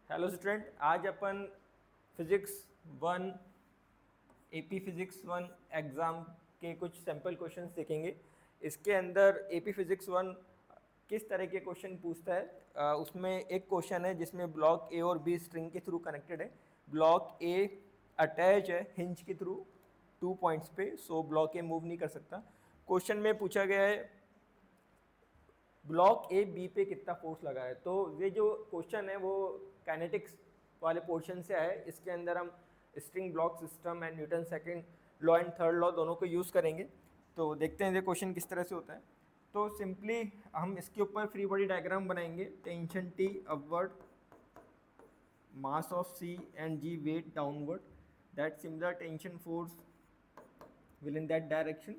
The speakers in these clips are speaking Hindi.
हेलो स्टूडेंट, आज अपन physics one AP physics one exam के कुछ सैम्पल क्वेश्चंस देखेंगे। इसके अंदर एपी फिजिक्स वन किस तरह के क्वेश्चन पूछता है, उसमें एक क्वेश्चन है जिसमें ब्लॉक ए और बी स्ट्रिंग के थ्रू कनेक्टेड है। ब्लॉक ए अटैच है हिंज के थ्रू 2 पॉइंट्स पे, सो ब्लॉक ए मूव नहीं कर सकता। क्वेश्चन में पूछा गया है ब्लॉक ए बी पे कितना फोर्स लगा है। तो ये जो क्वेश्चन है वो काइनेटिक्स वाले पोर्शन से है। इसके अंदर हम string block system and Newton second law and third law दोनों को यूज़ करेंगे। तो देखते हैं ये क्वेश्चन किस तरह से होता है। तो सिंपली हम इसके ऊपर फ्री बॉडी डायग्राम बनाएंगे। Tension T upward, mass of C and G weight downward, that similar tension force will in that direction,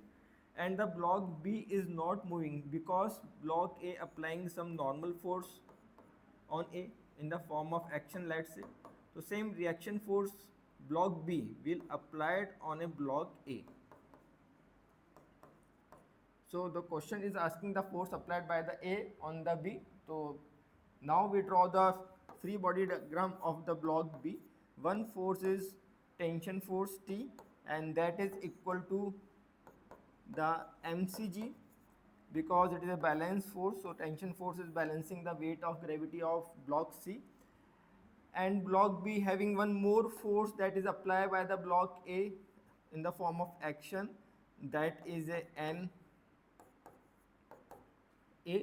and the block B is not moving because block A applying some normal force on A in the form of action, let's say. So same reaction force block B will applied on a block A. So the question is asking the force applied by the A on the B. So now we draw the free body diagram of the block B. One force is tension force T, and that is equal to the mcg because it is a balance force. So tension force is balancing the weight of gravity of block C, and block B having one more force that is applied by the block A in the form of action, that is a n A.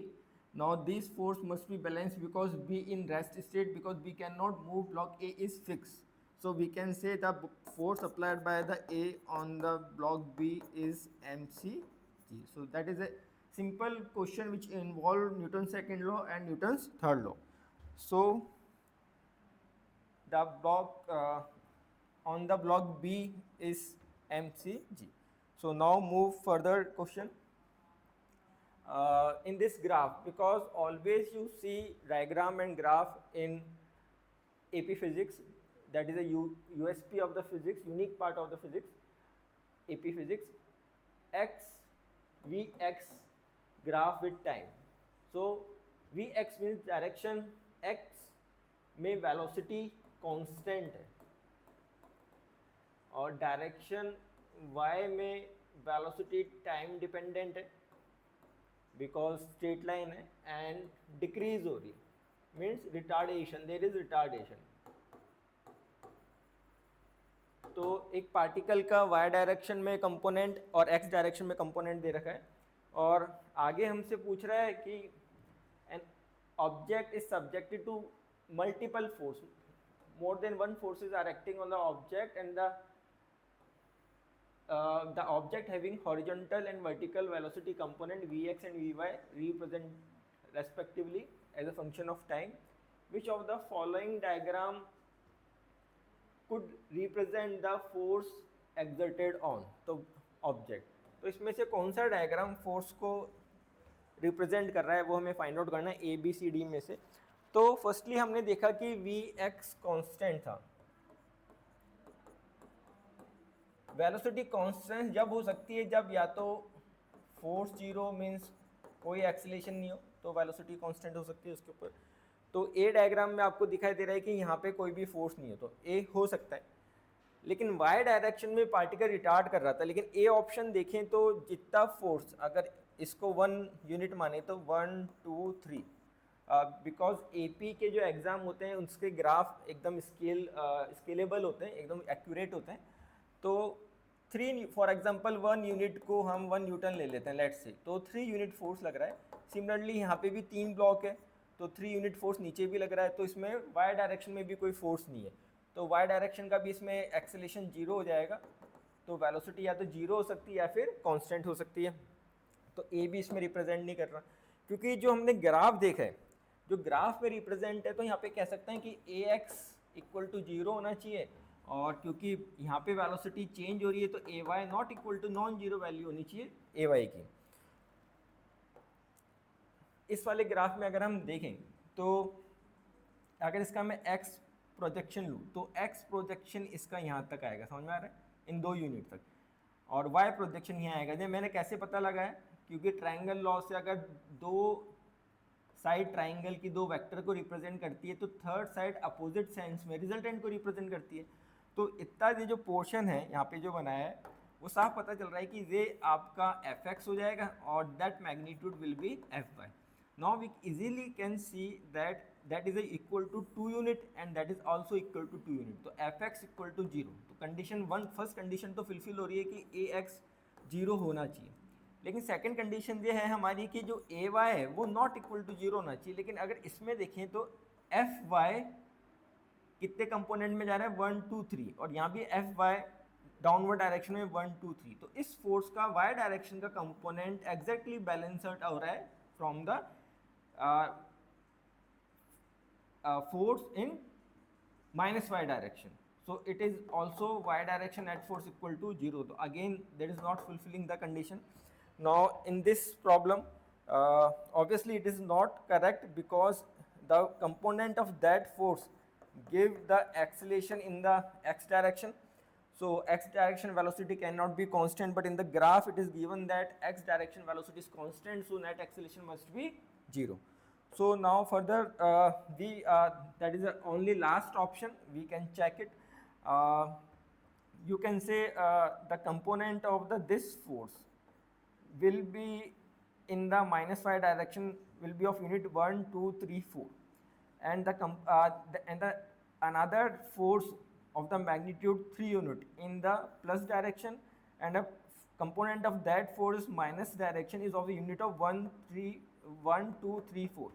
Now this force must be balanced because B in rest state, because B cannot move, block A is fixed. So we can say the force applied by the A on the block B is mcg. So that is a simple question which involve Newton's second law and Newton's third law. So the block on the block B is mcg. So now move further question. In this graph, because always you see diagram and graph in AP physics, that is a USP of the physics, unique part of the physics, AP physics, x Vx graph with time. So Vx means direction, x में velocity constant है और डायरेक्शन y में वेलोसिटी टाइम डिपेंडेंट है बिकॉज स्ट्रेट लाइन है एंड डिक्रीज हो रही means retardation, there is retardation. तो एक पार्टिकल का y डायरेक्शन में कंपोनेंट और x डायरेक्शन में कंपोनेंट दे रखा है और आगे हमसे पूछ रहा है कि an object is subjected to multiple force, more than one forces are acting on the object, and the object having horizontal and vertical velocity component Vx and Vy represent respectively as a function of time. Which of the following diagram could represent the force exerted on the object? तो इसमें से कौन सा डायग्राम फोर्स को रिप्रेजेंट कर रहा है वो हमें फाइंड आउट करना है ए बी सी डी में से। तो फर्स्टली हमने देखा कि वी एक्स कॉन्स्टेंट था। वेलोसिटी कांस्टेंट जब हो सकती है जब या तो फोर्स जीरो मीन्स कोई एक्सीलरेशन नहीं हो तो वेलोसिटी कांस्टेंट हो सकती है उसके ऊपर। तो ए डायग्राम में आपको दिखाई दे रहा है कि यहाँ पे कोई भी फोर्स नहीं है तो ए हो सकता है, लेकिन वाई डायरेक्शन में पार्टिकल रिटार्ड कर रहा था। लेकिन ए ऑप्शन देखें तो जितना फोर्स, अगर इसको 1 यूनिट माने तो 1 2 3, बिकॉज एपी के जो एग्ज़ाम होते हैं उसके ग्राफ एकदम स्केलेबल होते हैं, एकदम एक्यूरेट होते हैं। तो 3 फॉर एग्जांपल 1 यूनिट को हम 1 न्यूटन ले लेते हैं लेट्स से, तो 3 यूनिट फोर्स लग रहा है। सिमिलरली यहाँ पे भी 3 ब्लॉक है तो 3 यूनिट फोर्स नीचे भी लग रहा है, तो इसमें वाई डायरेक्शन में भी कोई फोर्स नहीं है तो वाई डायरेक्शन का भी इसमें एक्सेलेरेशन जीरो हो जाएगा। तो वेलोसिटी या तो जीरो हो सकती है या फिर कांस्टेंट हो सकती है। तो ए भी इसमें रिप्रेजेंट नहीं कर रहा क्योंकि जो हमने ग्राफ देखा है, जो ग्राफ में रिप्रेजेंट है, तो यहाँ पे कह सकते हैं कि ए एक्स इक्वल टू जीरो होना चाहिए, और क्योंकि यहाँ पे वेलोसिटी चेंज हो रही है तो a y not equal to non zero value होनी चाहिए ए वाई की। इस वाले ग्राफ में अगर हम देखें तो अगर इसका मैं एक्स प्रोजेक्शन लूँ तो एक्स प्रोजेक्शन इसका यहाँ तक आएगा, समझ में आ रहा है, इन 2 यूनिट तक, और वाई प्रोजेक्शन यहाँ आएगा। ये मैंने कैसे पता लगाया, क्योंकि ट्रायंगल लॉ से अगर 2 साइड ट्राइंगल की दो वेक्टर को रिप्रेजेंट करती है, तो थर्ड साइड अपोजिट सेंस में रिजल्टेंट को रिप्रेजेंट करती है। तो इतना ये जो पोर्शन है यहाँ पे जो बनाया है वो साफ पता चल रहा है कि ये आपका एफ एक्स हो जाएगा और that magnitude will be F Y. Now we easily can see that that is equal to 2 unit and that is also equal to 2 unit. तो एफ एक्स इक्वल टू 0, तो कंडीशन वन, फर्स्ट कंडीशन तो फुलफिल हो रही है कि ए एक्स 0 होना चाहिए। लेकिन सेकंड कंडीशन ये है हमारी कि जो ए वाई है वो नॉट इक्वल टू 0 होना चाहिए। लेकिन अगर इसमें देखें तो एफ वाई कितने कंपोनेंट में जा रहा है, 1 2 3, और यहाँ भी एफ वाई डाउनवर्ड डायरेक्शन में 1 2 3। तो इस फोर्स का वाई डायरेक्शन का कंपोनेंट एग्जैक्टली बैलेंस आउट हो रहा है from the force in minus y direction. So it is also y direction at force equal to 0. So again that is not fulfilling the condition. Now in this problem obviously it is not correct because the component of that force give the acceleration in the x direction. So x direction velocity cannot be constant, but in the graph it is given that x direction velocity is constant, so net acceleration must be 0. So now further that is the only last option, we can check it. You can say the component of this force will be in the minus y direction will be of unit 1 2 3 4, and the another force of the magnitude 3 unit in the plus direction, and a component of that force minus direction is of the unit of 1 2 3 4.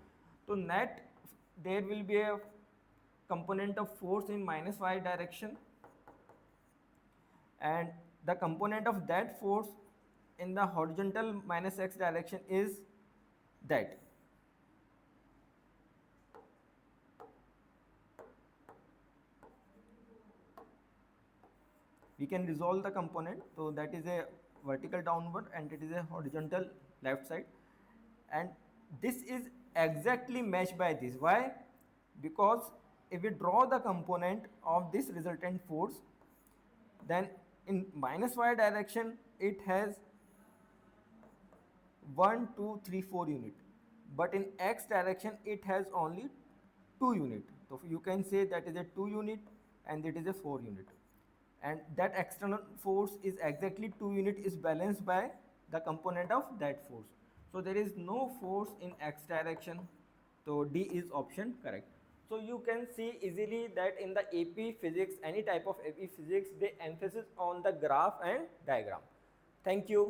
So net there will be a component of force in minus y direction, and the component of that force in the horizontal minus x direction is that. We can resolve the component, so that is a vertical downward and it is a horizontal left side, and this is exactly matched by this. Why? Because if we draw the component of this resultant force, then in minus y direction it has 1 2 3 4 unit, but in x direction it has only 2 unit. So you can say that is a 2 unit and it is a 4 unit, and that external force is exactly 2 unit is balanced by the component of that force. So there is no force in x direction, so D is option correct. So you can see easily that in the AP physics, any type of AP physics, they emphasis on the graph and diagram. Thank you.